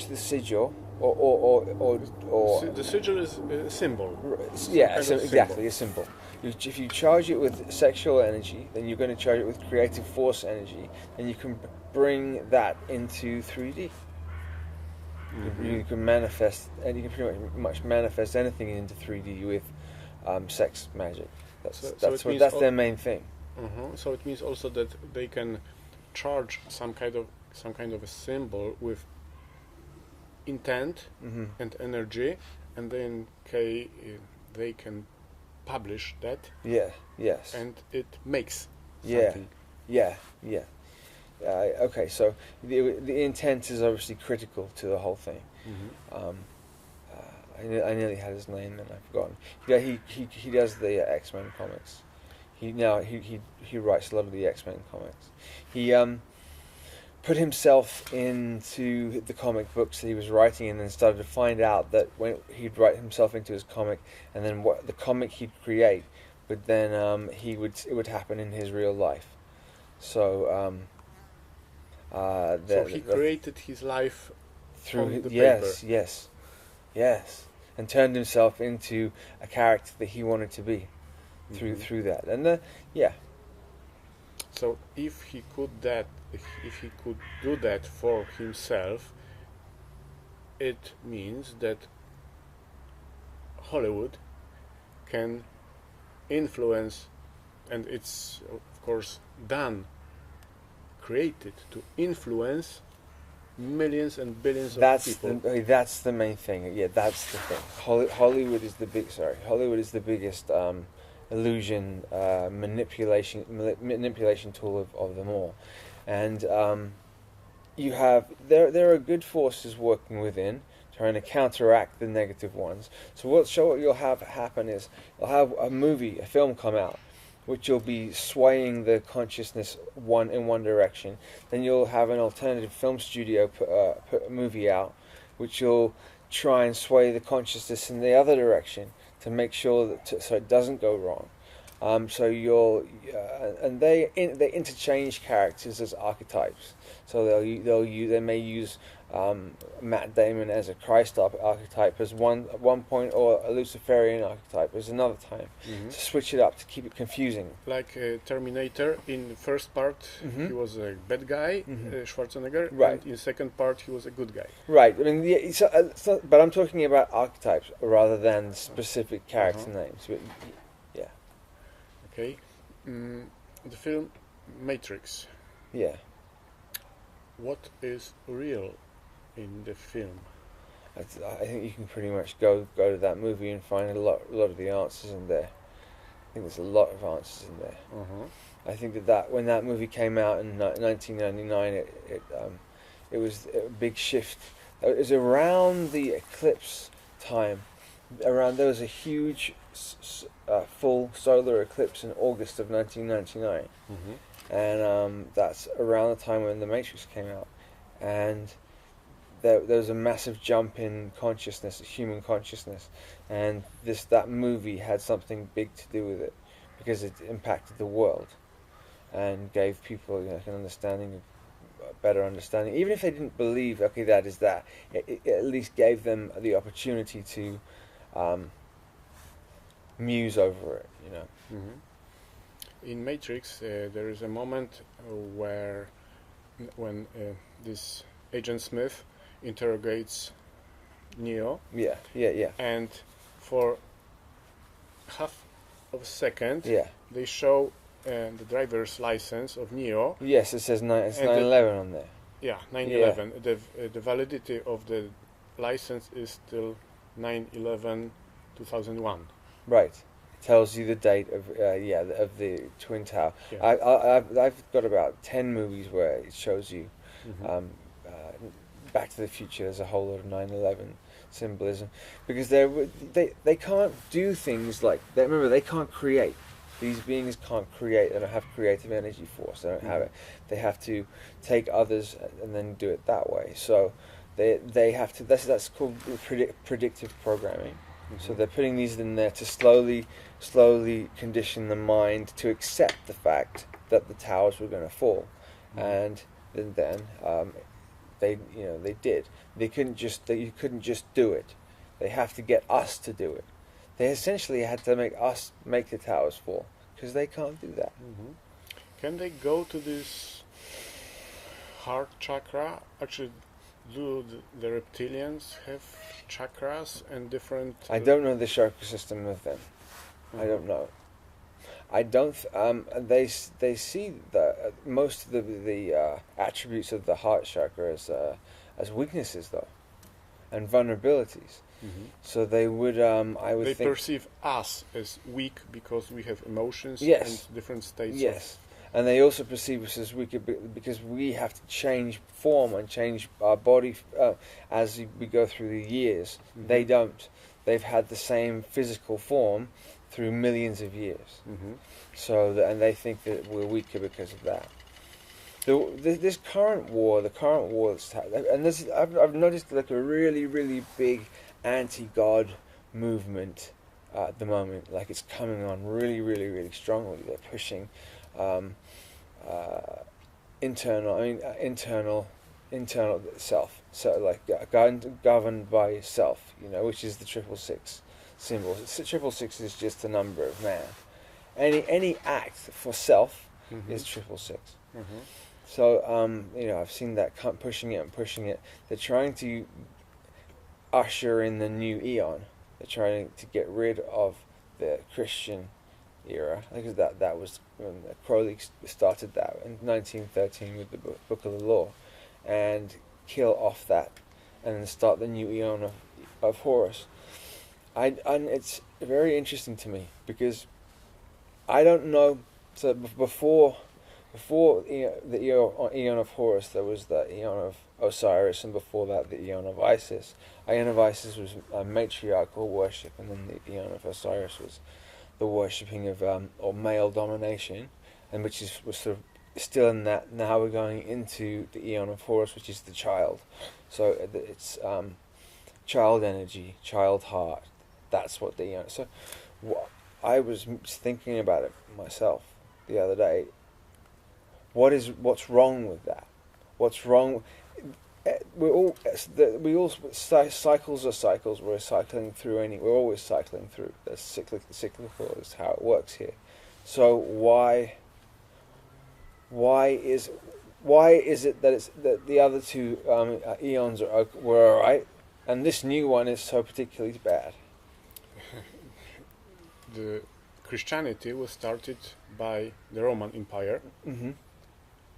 the sigil or the sigil is a symbol. Yeah, exactly, a symbol. If you charge it with sexual energy, then you're going to charge it with creative force energy, and you can bring that into 3D. You can manifest, and you can pretty much manifest anything into 3D with sex magic. That's their main thing. So it means also that they can charge some kind of a symbol with intent and energy, and then they can publish that. Yes. And it makes something. Okay, so the intent is obviously critical to the whole thing. I nearly had his name and I've forgotten. Yeah, he does the X-Men comics. He writes a lot of the X-Men comics. He put himself into the comic books that he was writing, and then started to find out that when he'd write himself into his comic, and then what the comic he'd create, but then it would happen in his real life. So he created his life through the paper. Yes, and turned himself into a character that he wanted to be through that, and So if he could do that for himself, it means that Hollywood can influence, and it's of course created to influence millions and billions of people. That's the main thing. Yeah, that's the thing. Hollywood is the biggest illusion manipulation tool of them all, and there are good forces working within, trying to counteract the negative ones. So what you'll have happen is you'll have a film come out, which will be swaying the consciousness in one direction. Then you'll have an alternative film studio put a movie out, which will try and sway the consciousness in the other direction to make sure so it doesn't go wrong. So and they interchange characters as archetypes. So they may use Matt Damon as a Christ archetype as one at one point, or a Luciferian archetype as another time. To switch it up to keep it confusing. Like Terminator, in the first part he was a bad guy, Schwarzenegger, right. And in the second part he was a good guy. Right. I mean, but I'm talking about archetypes rather than specific character names. But, yeah. Okay. The film Matrix. Yeah. What is real in the film? I think you can pretty much go to that movie and find a lot of the answers in there. I think there's a lot of answers in there. I think that when that movie came out in 1999, it was a big shift. It was around the eclipse time. There was a huge full solar eclipse in August of 1999. And that's around the time when The Matrix came out, and there was a massive jump in consciousness, human consciousness, and that movie had something big to do with it, because it impacted the world and gave people a better understanding, even if they didn't believe, okay, that is that, it at least gave them the opportunity to muse over it, In Matrix, there is a moment when this Agent Smith interrogates Neo. Yeah. And for half of a second, they show the driver's license of Neo. Yes, it says 9/11 on there. Yeah, 9/11. The validity of the license is till 9/11/2001. Right. tells you the date of of the Twin Tower. Yeah. I've got about 10 movies where it shows you Back to the Future. There's a whole lot of 9/11 symbolism, because they can't do things like that. Remember, they can't create. These beings can't create. They don't have creative energy force. They don't have it. They have to take others and then do it that way. So they have to. That's called predictive programming. So they're putting these in there to slowly condition the mind to accept the fact that the towers were going to fall, and then they did. You couldn't just do it. They have to get us to do it. They essentially had to make us make the towers fall, because they can't do that. Can they go to this heart chakra? Actually, do the reptilians have chakras and different? I don't know the chakra system of them. I don't know. I don't. They see most of the attributes of the heart chakra as weaknesses, though, and vulnerabilities. So they would. I would. They think perceive us as weak because we have emotions Yes. and different states. Yes, and they also perceive us as weak because we have to change form and change our body as we go through the years. They don't. They've had the same physical form through millions of years. And they think that we're weaker because of that. This current war, and I've noticed like a really, really big anti-God movement at the moment. Like, it's coming on really, really, really strongly. They're pushing internal self. So like governed by self, which is the 666 symbol. 666 is just the number of man. Any act for self is 666. So I've seen that pushing it. They're trying to usher in the new eon. They're trying to get rid of the Christian era, because that was when Crowley started that in 1913 with the Book of the Law, and kill off that, and then start the new eon of Horus. And it's very interesting to me, because I don't know. So before the eon of Horus, there was the eon of Osiris, and before that the eon of Isis. Eon of Isis was matriarchal worship, and then the eon of Osiris was the worshipping of or male domination, and was sort of still in that. Now we're going into the eon of Horus, which is the child. So it's child energy, child heart. That's what the eon. So I was thinking about it myself the other day. What's wrong with that? What's wrong? Cycles are cycles. We're cycling through we're always cycling through. That's cyclical is how it works here. So why is it that the other two eons were all right, and this new one is so particularly bad? The Christianity was started by the Roman Empire.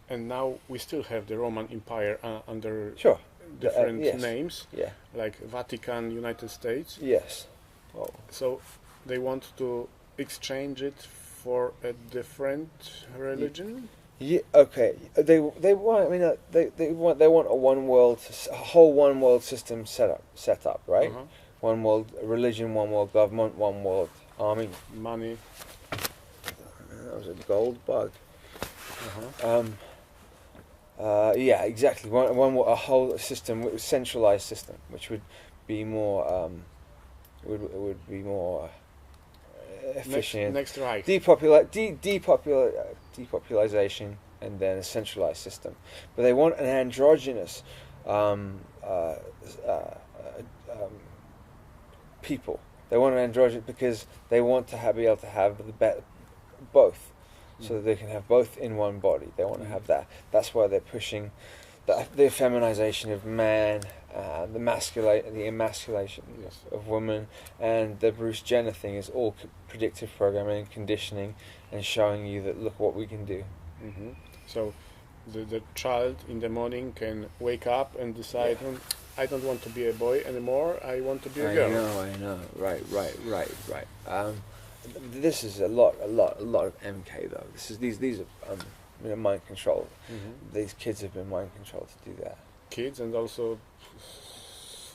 And now we still have the Roman Empire under different names, like Vatican, United States. Yes. Oh. So they want to exchange it for a different religion. Yeah. Okay. They want. I mean, they want a whole one world system set up, right? One world religion, one world government, one world army. Money. That was a gold bug. Yeah, exactly. A whole system, centralized system, which would be more would be more efficient. Next right. Depopulation, and then a centralized system. But they want an androgynous people. They want an androgynous because they want to be able to have both. So that they can have both in one body. They want to have that. That's why they're pushing the feminization of man, the emasculation of women, and the Bruce Jenner thing is all predictive programming and conditioning, and showing you that look what we can do. So the child in the morning can wake up and decide, I don't want to be a boy anymore. I want to be a girl. I know. Right. this is a lot of MK though. These are mind control. These kids have been mind controlled to do that. Kids and also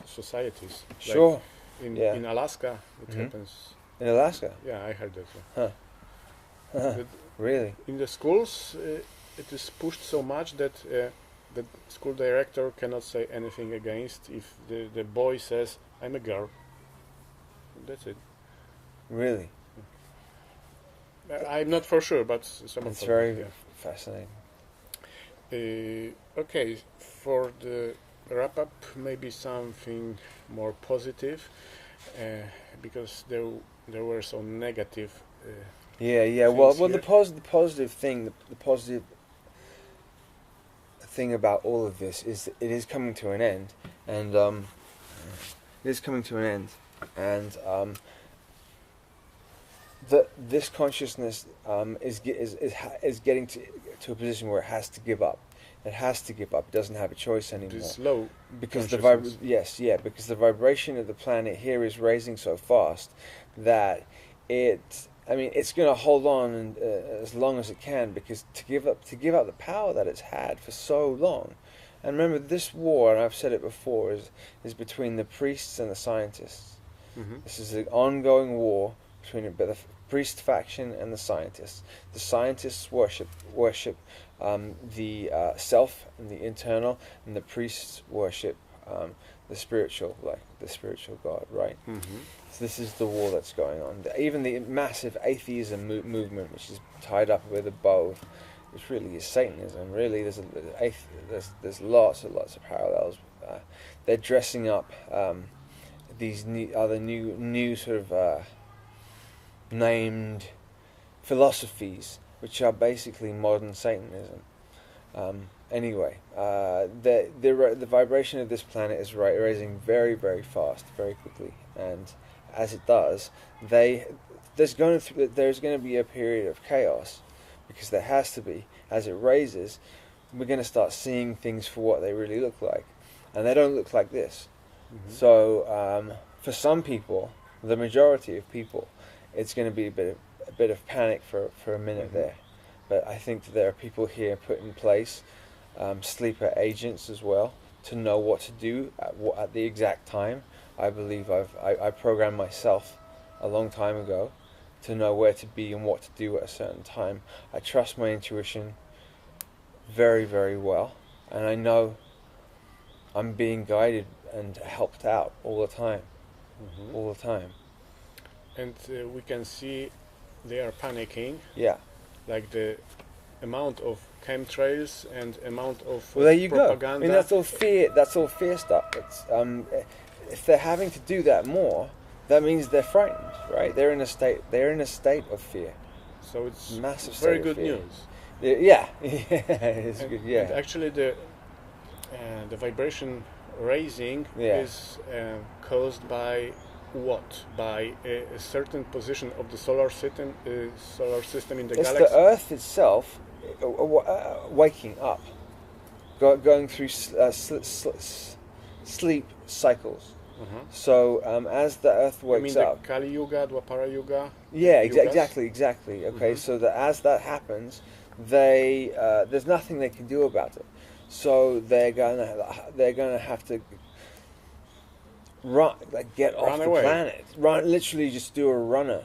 societies. Sure. Like in Alaska, it happens. In Alaska? Yeah, I heard that. Huh. Really? In the schools, it is pushed so much that the school director cannot say anything against if the boy says, "I'm a girl." That's it. Really? I'm not for sure, but some of them. It's very fascinating. Okay, for the wrap up, maybe something more positive, because there were some negative. Well, the positive thing about all of this is that it is coming to an end, and that this consciousness is getting to a position where it has to give up. It has to give up. It doesn't have a choice anymore. This low because because the vibration of the planet here is raising so fast that it's going to hold on as long as it can, because to give up the power that it's had for so long. And remember, this war, and I've said it before, is between the priests and the scientists. This is an ongoing war between the priest faction and the scientists. The scientists worship the self and the internal, and the priests worship the spiritual, like the spiritual God, right? So this is the war that's going on. Even the massive atheism movement, which is tied up with a bow, which really is Satanism. Really, there's lots and lots of parallels. They're dressing up these new sort of named philosophies, which are basically modern Satanism. Anyway, the vibration of this planet is raising very, very fast, very quickly, and as it does, there's going to be a period of chaos, because there has to be. As it raises, we're going to start seeing things for what they really look like, and they don't look like this. So, for some people, the majority of people, it's going to be a bit of panic for a minute there. But I think that there are people here put in place, sleeper agents as well, to know what to do at the exact time. I believe I programmed myself a long time ago to know where to be and what to do at a certain time. I trust my intuition very, very well, and I know I'm being guided and helped out all the time. All the time. And we can see they are panicking. Yeah. Like the amount of chemtrails and amount of there you propaganda. Go. I mean, that's all fear. That's all fear stuff. It's, if they're having to do that more, that means they're frightened, right? They're in a state of fear. So it's massive. Very good news. Yeah, it's good. Yeah. And actually, the vibration raising is caused by what? By a certain position of the solar system in the galaxy? It's the Earth itself waking up, going through sleep cycles. So as the Earth wakes up... the Kali Yuga, Dwapara Yuga? Yeah, exactly. Okay, so that as that happens, there's nothing they can do about it. So they're gonna have to get off the planet. Literally just do a runner.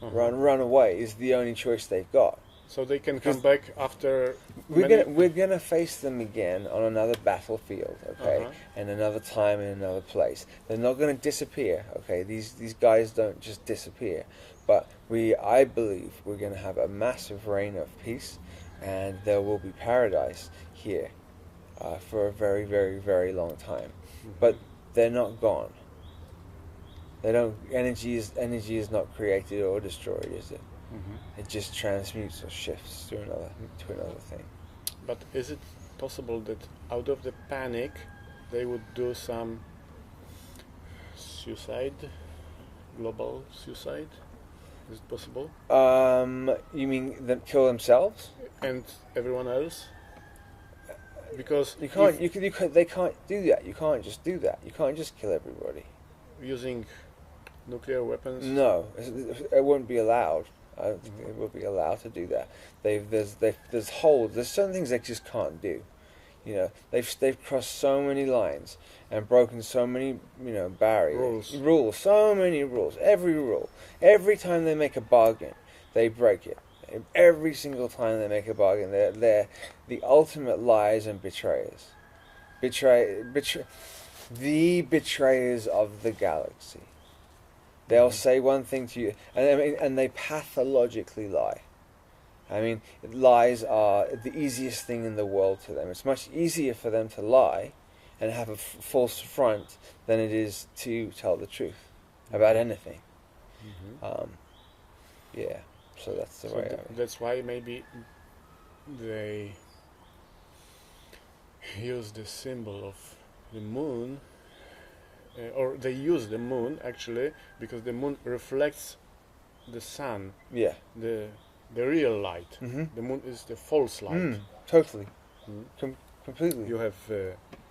Run away is the only choice they've got. So they can come back after. We're gonna face them again on another battlefield, okay, and another time in another place. They're not gonna disappear, okay. These guys don't just disappear, but I believe we're gonna have a massive reign of peace, and there will be paradise here for a very, very, very long time. But they're not gone. They don't. Energy is not created or destroyed, is it? It just transmutes or shifts to another thing. But is it possible that out of the panic they would do some suicide, global suicide? Is it possible? You mean them kill themselves and everyone else? Because they can't do that. You can't just do that. You can't just kill everybody. Using nuclear weapons? No, it won't be allowed. I don't think they will be allowed to do that. There's certain things they just can't do. You know, they've crossed so many lines and broken so many, you know, barriers. Rules. So many rules. Every rule. Every time they make a bargain, they break it. Every single time they make a bargain, they're the ultimate liars and betrayers. The betrayers of the galaxy. They'll say one thing to you, and they pathologically lie. I mean, lies are the easiest thing in the world to them. It's much easier for them to lie and have a false front than it is to tell the truth about anything. Yeah, so that's the way. That's why maybe they use the symbol of the moon, or they use the moon actually because the moon reflects the sun. Yeah. The real light. The moon is the false light. Totally. Completely.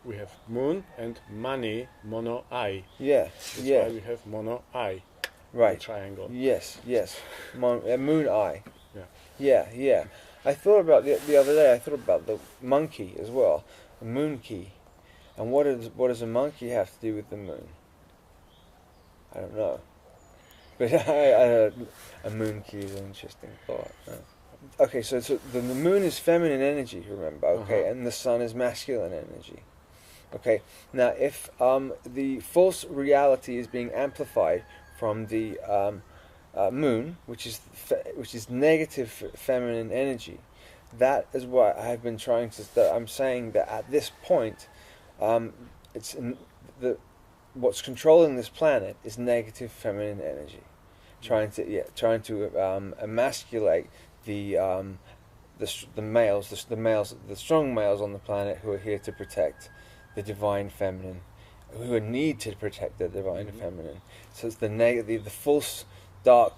We have moon and money, mono eye. Yeah. That's why we have mono eye. Right. The triangle. Yes. Moon eye. Yeah. Yeah. I thought about the other day. I thought about the monkey as well, a moon key, and what does a monkey have to do with the moon? I don't know. But a moon key is an interesting thought. Okay, so the moon is feminine energy, remember? Okay, and the sun is masculine energy. Okay, now if the false reality is being amplified from the moon, which is negative feminine energy, that is what I have been trying to. I'm saying that at this point, what's controlling this planet is negative feminine energy, trying to emasculate the males, the strong males on the planet who are here to protect the divine feminine, who need to protect the divine feminine. So it's the false dark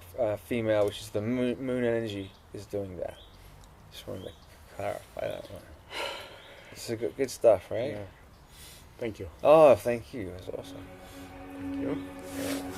female, which is the moon energy, is doing that. Just wanted to clarify that one. This is good stuff, right? Yeah. Thank you. Oh, thank you. That's awesome. Thank you. Yeah.